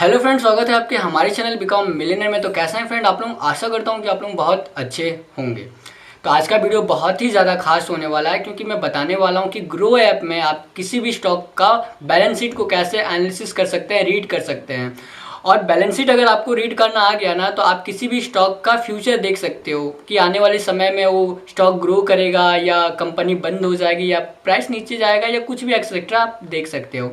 Hello friend, स्वागत है आपके हमारे चैनल बिकॉम मिलियनर में। तो कैसे हैं फ्रेंड आप लोग? आशा करता हूं कि आप लोग बहुत अच्छे होंगे। तो आज का वीडियो बहुत ही ज़्यादा खास होने वाला है, क्योंकि मैं बताने वाला हूं कि ग्रो ऐप में आप किसी भी स्टॉक का बैलेंस शीट को कैसे एनालिसिस कर सकते हैं, रीड कर सकते हैं। और बैलेंस शीट अगर आपको रीड करना आ गया ना, तो आप किसी भी स्टॉक का फ्यूचर देख सकते हो कि आने वाले समय में वो स्टॉक ग्रो करेगा या कंपनी बंद हो जाएगी या प्राइस नीचे जाएगा या कुछ भी एक्सेट्रा आप देख सकते हो।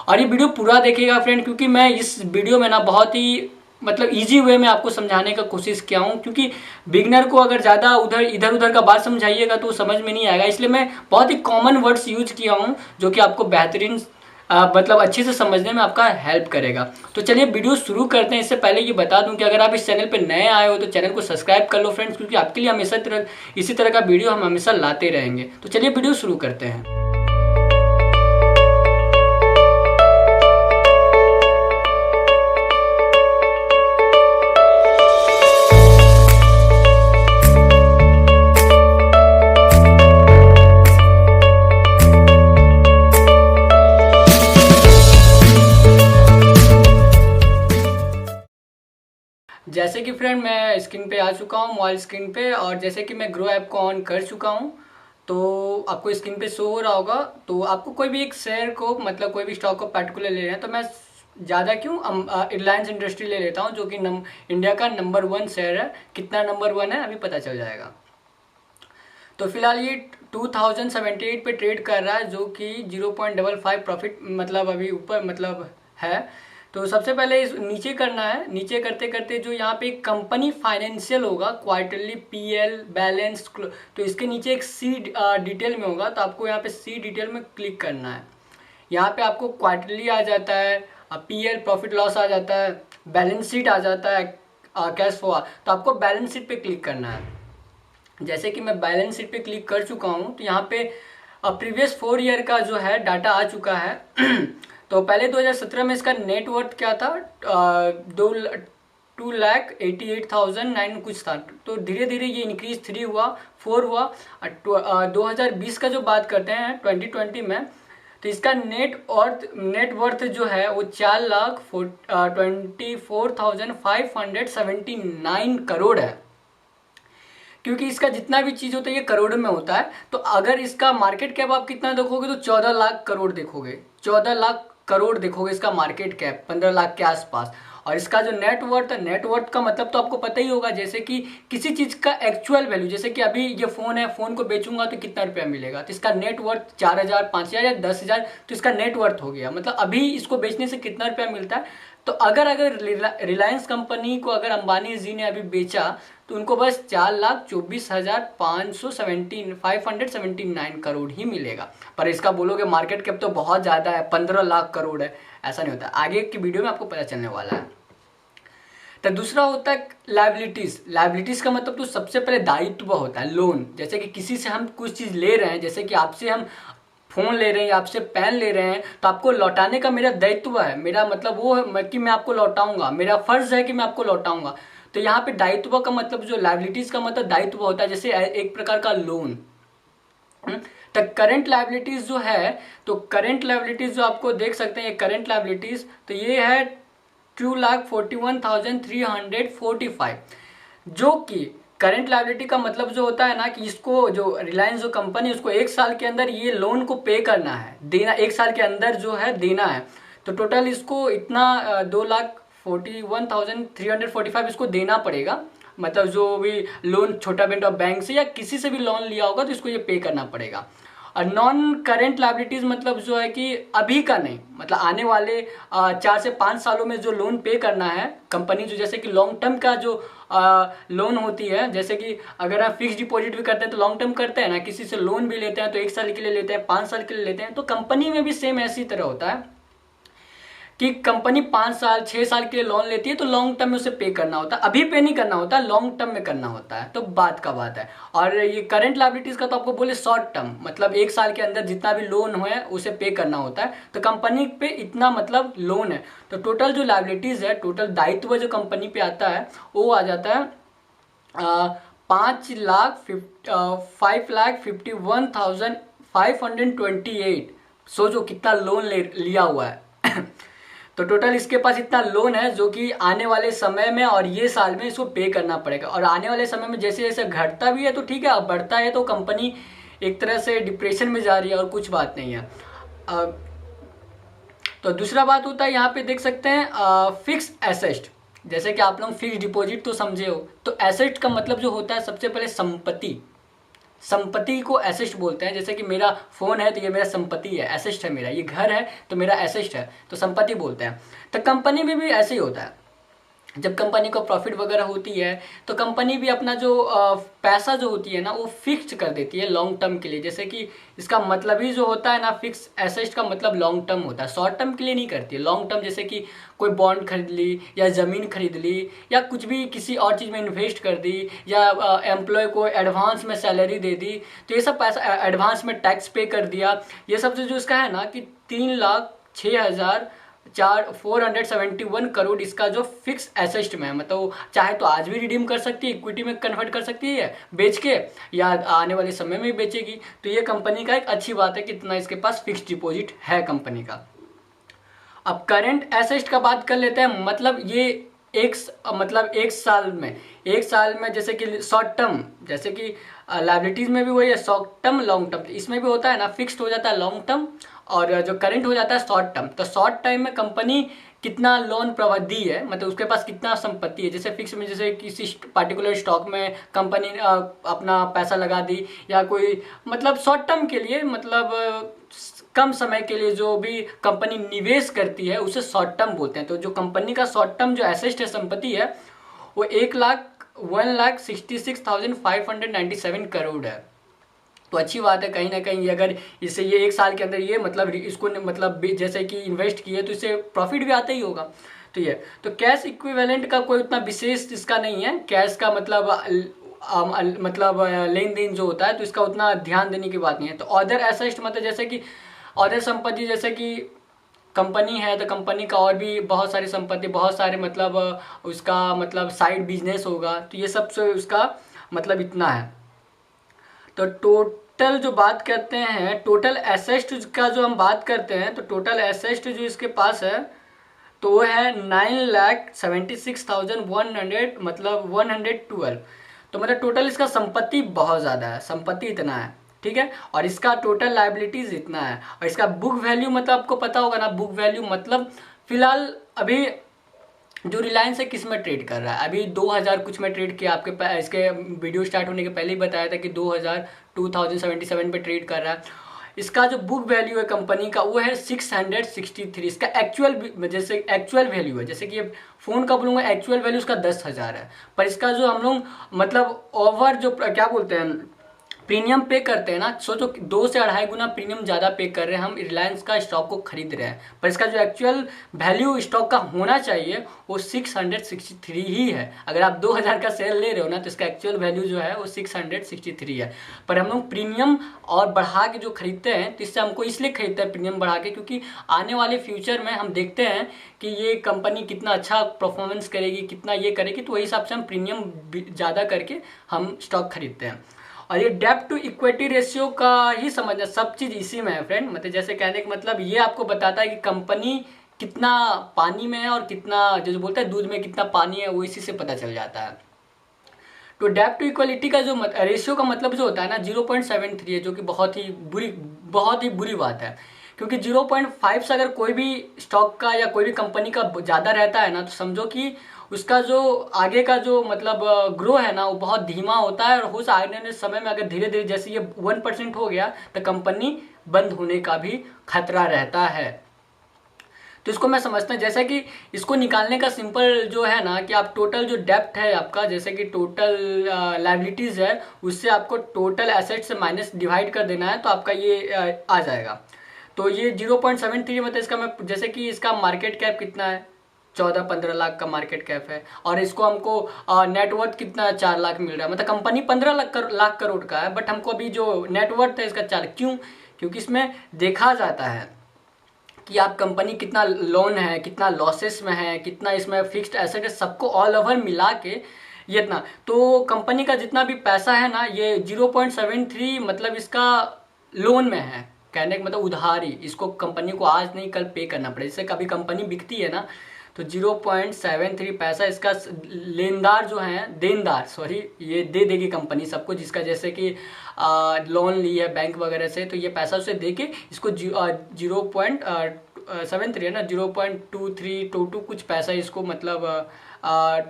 और ये वीडियो पूरा देखिएगा फ्रेंड, क्योंकि मैं इस वीडियो में ना बहुत ही मतलब इजी वे में आपको समझाने का कोशिश किया हूँ। क्योंकि बिगनर को अगर ज़्यादा इधर उधर का बात समझाइएगा तो समझ में नहीं आएगा, इसलिए मैं बहुत ही कॉमन वर्ड्स यूज किया हूँ जो कि आपको बेहतरीन मतलब अच्छे से समझने में आपका हेल्प करेगा। तो चलिए वीडियो शुरू करते हैं। इससे पहले ये बता दूं कि अगर आप इस चैनल पे नए आए हो तो चैनल को सब्सक्राइब कर लो फ्रेंड्स, क्योंकि आपके लिए हमेशा इसी तरह का वीडियो हम हमेशा लाते रहेंगे। तो चलिए वीडियो शुरू करते हैं। जैसे कि फ्रेंड मैं स्क्रीन पे आ चुका हूँ, मोबाइल स्क्रीन पे, और जैसे कि मैं ग्रो ऐप को ऑन कर चुका हूँ तो आपको स्क्रीन पे शो हो रहा होगा। तो आपको कोई भी एक शेयर को मतलब कोई भी स्टॉक को पर्टिकुलर ले रहे हैं, तो मैं ज़्यादा क्यों रिलायंस इंडस्ट्री ले लेता हूँ, जो कि इंडिया का नंबर 1 शेयर है। कितना नंबर 1 है अभी पता चल जाएगा। तो फिलहाल ये 2078 पे ट्रेड कर रहा है, जो कि 0.55 प्रॉफिट मतलब अभी ऊपर मतलब है। तो सबसे पहले इस नीचे करना है। नीचे करते करते जो यहाँ पे कंपनी फाइनेंशियल होगा, क्वार्टरली पीएल बैलेंस, तो इसके नीचे एक सी डिटेल में होगा, तो आपको यहाँ पे सी डिटेल में क्लिक करना है। यहाँ पे आपको क्वार्टरली आ जाता है, पीएल प्रॉफिट लॉस आ जाता है, बैलेंस शीट आ जाता है, कैश फ्लो। तो आपको बैलेंस शीट पे क्लिक करना है। जैसे कि मैं बैलेंस शीट पे क्लिक कर चुका हूँ, तो यहाँ पे प्रीवियस 4 ईयर का जो है डाटा आ चुका है। तो पहले 2017 में इसका नेटवर्थ क्या था, 2,88,009 कुछ था। तो धीरे धीरे ये इंक्रीज 3 हुआ, 4 हुआ। 2020 का जो बात करते हैं 2020 में, तो इसका नेटवर्थ जो है वो 4,24,579 करोड़ है। क्योंकि इसका जितना भी चीज़ होता है ये करोड़ में होता है। तो अगर इसका मार्केट कैप आप कितना देखोगे तो 14 लाख करोड़ देखोगे, 14 लाख करोड़ देखोगे इसका मार्केट कैप, 15 लाख के आसपास। और इसका जो नेटवर्थ है, नेटवर्थ का मतलब तो आपको पता ही होगा, जैसे कि किसी चीज़ का एक्चुअल वैल्यू, जैसे कि अभी ये फ़ोन है, फ़ोन को बेचूंगा तो कितना रुपया मिलेगा, तो इसका नेटवर्थ 4,000, 5,000 या 10,000, तो इसका नेटवर्थ हो गया। मतलब अभी इसको बेचने से कितना रुपया मिलता है। तो अगर रिलायंस कंपनी को अगर अंबानी जी ने अभी बेचा, तो उनको बस 4,24,579 करोड़ ही मिलेगा। पर इसका बोलोगे मार्केट कैप तो बहुत ज़्यादा है, 15 लाख करोड़ है, ऐसा नहीं होता। आगे की वीडियो में आपको पता चलने वाला है। तो दूसरा होता है लाइबिलिटीज़। लाइबिलिटीज़ का मतलब तो सबसे पहले दायित्व होता है, लोन। जैसे कि किसी से हम कुछ चीज़ ले रहे हैं, जैसे कि आपसे हम फ़ोन ले रहे हैं या आपसे पेन ले रहे हैं, तो आपको लौटाने का मेरा दायित्व है। मेरा मतलब वो है कि मैं आपको लौटाऊंगा, मेरा फ़र्ज़ है कि मैं आपको लौटाऊंगा। तो यहाँ पे दायित्व का मतलब, जो लाइबिलिटीज़ का मतलब दायित्व होता है, जैसे एक प्रकार का लोन। तो करंट लाइबिलिटीज़ जो है, तो करंट लाइबिलिटीज़ जो आपको देख सकते हैं, ये करंट लाइबिलिटीज़, तो ये है 2,41,345, जो कि करंट लायबिलिटी का मतलब जो होता है ना, कि इसको जो रिलायंस जो कंपनी, उसको 1 साल के अंदर ये लोन को पे करना है, देना 1 साल के अंदर जो है देना है। तो टोटल इसको इतना 2,41,345 इसको देना पड़ेगा। मतलब जो भी लोन छोटा बेटा बैंक से या किसी से भी लोन लिया होगा तो इसको ये पे करना पड़ेगा। और नॉन करेंट लाइबिलिटीज़ मतलब जो है कि अभी का नहीं, मतलब आने वाले 4 से 5 सालों में जो लोन पे करना है कंपनी, जो जैसे कि लॉन्ग टर्म का जो लोन होती है, जैसे कि अगर आप फिक्स डिपॉजिट भी करते हैं तो लॉन्ग टर्म करते हैं ना, किसी से लोन भी लेते हैं तो 1 साल के लिए लेते हैं, 5 साल के लिए लेते हैं। तो कंपनी में भी सेम ऐसी तरह होता है कि कंपनी 5 साल 6 साल के लिए लोन लेती है, तो लॉन्ग टर्म में उसे पे करना होता है, अभी पे नहीं करना होता, लॉन्ग टर्म में करना होता है। तो बात का बात है। और ये करंट लायबिलिटीज़ का तो आपको बोले शॉर्ट टर्म, मतलब 1 साल के अंदर जितना भी लोन हो उसे पे करना होता है। तो कंपनी पे इतना मतलब लोन है। तो टोटल जो लायबिलिटीज़ है, टोटल दायित्व जो कंपनी पे आता है वो आ जाता है 5,51,528। सोचो कितना लोन लिया हुआ है। तो टोटल इसके पास इतना लोन है जो कि आने वाले समय में और ये साल में इसको पे करना पड़ेगा। और आने वाले समय में जैसे जैसे घटता भी है तो ठीक है, अब बढ़ता है तो कंपनी एक तरह से डिप्रेशन में जा रही है और कुछ बात नहीं है। तो दूसरा बात होता है यहाँ पे देख सकते हैं फिक्स एसेट। जैसे कि आप लोग फिक्स डिपॉजिट तो समझे हो, तो एसेट का मतलब जो होता है सबसे पहले संपत्ति। संपत्ति को एसेट बोलते हैं। जैसे कि मेरा फ़ोन है तो ये मेरा संपत्ति है, एसेट है मेरा। ये घर है तो मेरा एसेट है, तो संपत्ति बोलते हैं। तो कंपनी में भी ऐसे ही होता है। जब कंपनी को प्रॉफिट वगैरह होती है तो कंपनी भी अपना जो पैसा जो होती है ना वो फिक्स कर देती है लॉन्ग टर्म के लिए। जैसे कि इसका मतलब ही जो होता है ना, फिक्स एसेट का मतलब लॉन्ग टर्म होता है, शॉर्ट टर्म के लिए नहीं करती है, लॉन्ग टर्म। जैसे कि कोई बॉन्ड खरीद ली या ज़मीन खरीद ली या कुछ भी किसी और चीज़ में इन्वेस्ट कर दी या एम्प्लॉय को एडवांस में सैलरी दे दी, तो ये सब पैसा एडवांस में टैक्स पे कर दिया। ये सब जो इसका है ना कि 3,06,471 करोड़ इसका जो फिक्स एसेट में है। मतलब चाहे तो आज भी रिडीम कर सकती है, इक्विटी में कन्वर्ट कर सकती है बेच के, या आने वाले समय में बेचेगी। तो ये कंपनी का एक अच्छी बात है कि इतना इसके पास फिक्स डिपॉजिट है कंपनी का। अब करंट एसेट का बात कर लेते हैं। मतलब ये एक साल में जैसे कि शॉर्ट टर्म, जैसे कि लाइबिलिटीज में भी वही है, शॉर्ट टर्म लॉन्ग टर्म, इसमें भी होता है ना, फिक्स्ड हो जाता है लॉन्ग टर्म और जो करंट हो जाता है शॉर्ट टर्म। तो शॉर्ट टाइम में कंपनी कितना लोन प्रवृत्ति है, मतलब उसके पास कितना संपत्ति है। जैसे फिक्स में जैसे किसी पार्टिकुलर स्टॉक में कंपनी अपना पैसा लगा दी, या कोई मतलब शॉर्ट टर्म के लिए, मतलब कम समय के लिए जो भी कंपनी निवेश करती है उसे शॉर्ट टर्म बोलते हैं। तो जो कंपनी का शॉर्ट टर्म जो एसेट है, संपत्ति है, वो 1,66,597 करोड़ है। तो अच्छी बात है कहीं ना कहीं। अगर इससे ये एक साल के अंदर ये मतलब इसको मतलब जैसे कि इन्वेस्ट किए तो इससे प्रॉफिट भी आता ही होगा। तो ये तो कैश इक्विवेलेंट का कोई उतना विशेष इसका नहीं है। कैश का मतलब लेन देन जो होता है तो इसका उतना ध्यान देने की बात नहीं है। तो अदर एसेट मतलब जैसे कि अदर संपत्ति, जैसे कि कंपनी है तो कंपनी का और भी बहुत सारी संपत्ति, बहुत सारे मतलब उसका मतलब साइड बिजनेस होगा, तो ये सब से उसका मतलब इतना है। तो टोटल जो बात करते हैं, टोटल एसेट का जो हम बात करते हैं, तो टोटल एसेट जो इसके पास है तो वो है 9,76,100 मतलब 112। तो मतलब टोटल इसका संपत्ति बहुत ज़्यादा है, संपत्ति इतना है, ठीक है। और इसका टोटल लाइबिलिटीज इतना है। और इसका बुक वैल्यू मतलब आपको पता होगा ना, बुक वैल्यू मतलब फिलहाल अभी जो रिलायंस है किस में ट्रेड कर रहा है, अभी 2000 कुछ में ट्रेड किया। आपके इसके वीडियो स्टार्ट होने के पहले ही बताया था कि 2077 पे ट्रेड कर रहा है। इसका जो बुक वैल्यू है कंपनी का वो है 663। इसका एक्चुअल जैसे एक्चुअल वैल्यू है, जैसे कि ये फ़ोन का बोलूँगा एक्चुअल वैल्यू उसका 10,000 है, पर इसका जो हम लोग मतलब ओवर जो क्या बोलते हैं प्रीमियम पे करते हैं ना, सोचो 2 से 2.5 गुना प्रीमियम ज़्यादा पे कर रहे हैं हम रिलायंस का स्टॉक को खरीद रहे हैं, पर इसका जो एक्चुअल वैल्यू स्टॉक का होना चाहिए वो 663 ही है। अगर आप 2000 का शेयर ले रहे हो ना तो इसका एक्चुअल वैल्यू जो है वो 663 है, पर हम लोग प्रीमियम और बढ़ा के जो खरीदते हैं तो इससे हमको इसलिए खरीदते हैं प्रीमियम बढ़ा के, क्योंकि आने वाले फ्यूचर में हम देखते हैं कि ये कंपनी कितना अच्छा परफॉर्मेंस करेगी, कितना ये करेगी, तो वही हिसाब से हम प्रीमियम ज़्यादा करके हम स्टॉक खरीदते हैं। और ये डेब्ट टू इक्विटी रेशियो का ही समझना, सब चीज़ इसी में है फ्रेंड। मतलब जैसे कहने का मतलब ये आपको बताता है कि कंपनी कितना पानी में है और कितना जो बोलते हैं दूध में कितना पानी है, वो इसी से पता चल जाता है। तो डेब्ट टू इक्वलिटी का जो रेशियो का मतलब जो होता है ना 0.73 है, जो कि बहुत ही बुरी बात है। क्योंकि 0.5 से अगर कोई भी स्टॉक का या कोई भी कंपनी का ज़्यादा रहता है ना, तो समझो कि उसका जो आगे का जो मतलब ग्रो है ना वो बहुत धीमा होता है, और हो आने वाले समय में अगर धीरे धीरे जैसे ये 1% हो गया तो कंपनी बंद होने का भी खतरा रहता है। तो इसको मैं समझता हूँ जैसे कि इसको निकालने का सिंपल जो है ना कि आप टोटल जो डेप्ट है आपका, जैसे कि टोटल लायबिलिटीज़ है, उससे आपको टोटल एसेट से माइनस डिवाइड कर देना है, तो आपका ये आ जाएगा। तो ये 0.73 मतलब इसका मैं जैसे कि इसका मार्केट कैप कितना है, 14-15 लाख का मार्केट कैप है, और इसको हमको नेटवर्थ कितना 4 लाख मिल रहा है। मतलब कंपनी 15 लाख करोड़ का है, बट हमको अभी जो नेटवर्थ है इसका 4। क्यों? क्योंकि इसमें देखा जाता है कि आप कंपनी कितना लोन है, कितना लॉसेस में है, कितना इसमें फिक्स्ड एसेट है, सबको ऑल ओवर मिला के ये इतना। तो कंपनी का जितना भी पैसा है ना ये 0.73 मतलब इसका लोन में है, कहने का मतलब उधारी, इसको कंपनी को आज नहीं कल पे करना पड़े। जैसे कभी कंपनी बिकती है ना तो 0.73 पैसा इसका लेनदार जो है, देनदार सॉरी, ये दे देगी कंपनी सबको, जिसका जैसे कि लोन ली है बैंक वगैरह से, तो ये पैसा उसे दे के इसको 0.73 है ना, 0.2322 कुछ पैसा इसको मतलब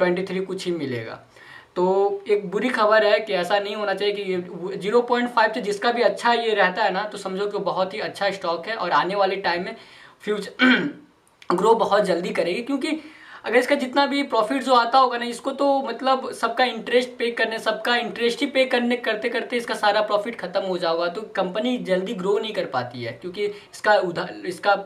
23 कुछ ही मिलेगा। तो एक बुरी खबर है कि ऐसा नहीं होना चाहिए कि 0.5 से जिसका भी अच्छा ये रहता है ना, तो समझो कि बहुत ही अच्छा स्टॉक है और आने वाले टाइम में फ्यूचर ग्रो बहुत जल्दी करेगी। क्योंकि अगर इसका जितना भी प्रॉफिट जो आता होगा ना, इसको तो मतलब सबका इंटरेस्ट पे करने, सबका इंटरेस्ट ही पे करने करते करते इसका सारा प्रॉफिट खत्म हो जाएगा। तो कंपनी जल्दी ग्रो नहीं कर पाती है, क्योंकि इसका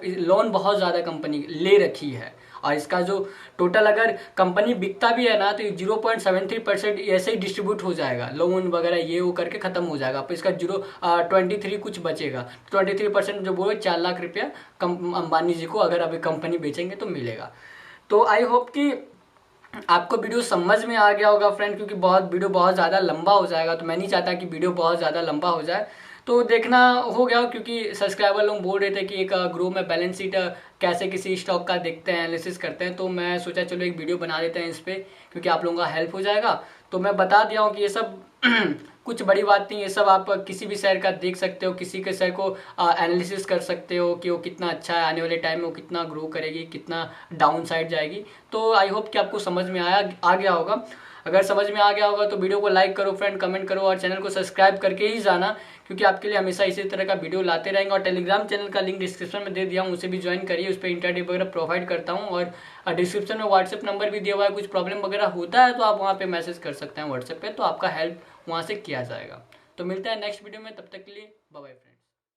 लोन बहुत ज़्यादा कंपनी ले रखी है। और इसका जो टोटल अगर कंपनी बिकता भी है ना, तो 0.73% ऐसे ही डिस्ट्रीब्यूट हो जाएगा, लोन वगैरह ये वो करके खत्म हो जाएगा। तो इसका 23 कुछ बचेगा। 23% जो बोलो 4 लाख रुपया अंबानी जी को अगर अभी कंपनी बेचेंगे तो मिलेगा। तो आई होप कि आपको वीडियो समझ में आ गया होगा फ्रेंड, क्योंकि वीडियो बहुत ज़्यादा लंबा हो जाएगा, तो मैं नहीं चाहता कि वीडियो बहुत ज़्यादा लंबा हो जाए। तो देखना हो गया, क्योंकि सब्सक्राइबर लोग बोल रहे थे कि एक ग्रुप में बैलेंस शीट कैसे किसी स्टॉक का देखते हैं, एनालिसिस करते हैं, तो मैं सोचा चलो एक वीडियो बना देते हैं इस पर, क्योंकि आप लोगों का हेल्प हो जाएगा। तो मैं बता दिया हूँ कि ये सब कुछ बड़ी बात नहीं, ये सब आप किसी भी शेयर का देख सकते हो, किसी के शेयर को एनालिसिस कर सकते हो कि वो कितना अच्छा है, आने वाले टाइम में वो कितना ग्रो करेगी, कितना डाउन साइड जाएगी। तो आई होप कि आपको समझ में आ गया होगा। अगर समझ में आ गया होगा तो वीडियो को लाइक करो फ्रेंड, कमेंट करो और चैनल को सब्सक्राइब करके ही जाना, क्योंकि आपके लिए हमेशा इसी तरह का वीडियो लाते रहेंगे। और टेलीग्राम चैनल का लिंक डिस्क्रिप्शन में दे दिया हूँ, उसे भी ज्वाइन करिए, उस पर इंटरडे वगैरह प्रोवाइड करता हूँ। और डिस्क्रिप्शन में व्हाट्सएप नंबर भी दिया हुआ है, कुछ प्रॉब्लम वगैरह होता है तो आप वहाँ पे मैसेज कर सकते हैं व्हाट्सएप पे, तो आपका हेल्प वहाँ से किया जाएगा। तो मिलता है नेक्स्ट वीडियो में, तब तक के लिए बाय बाय फ्रेंड।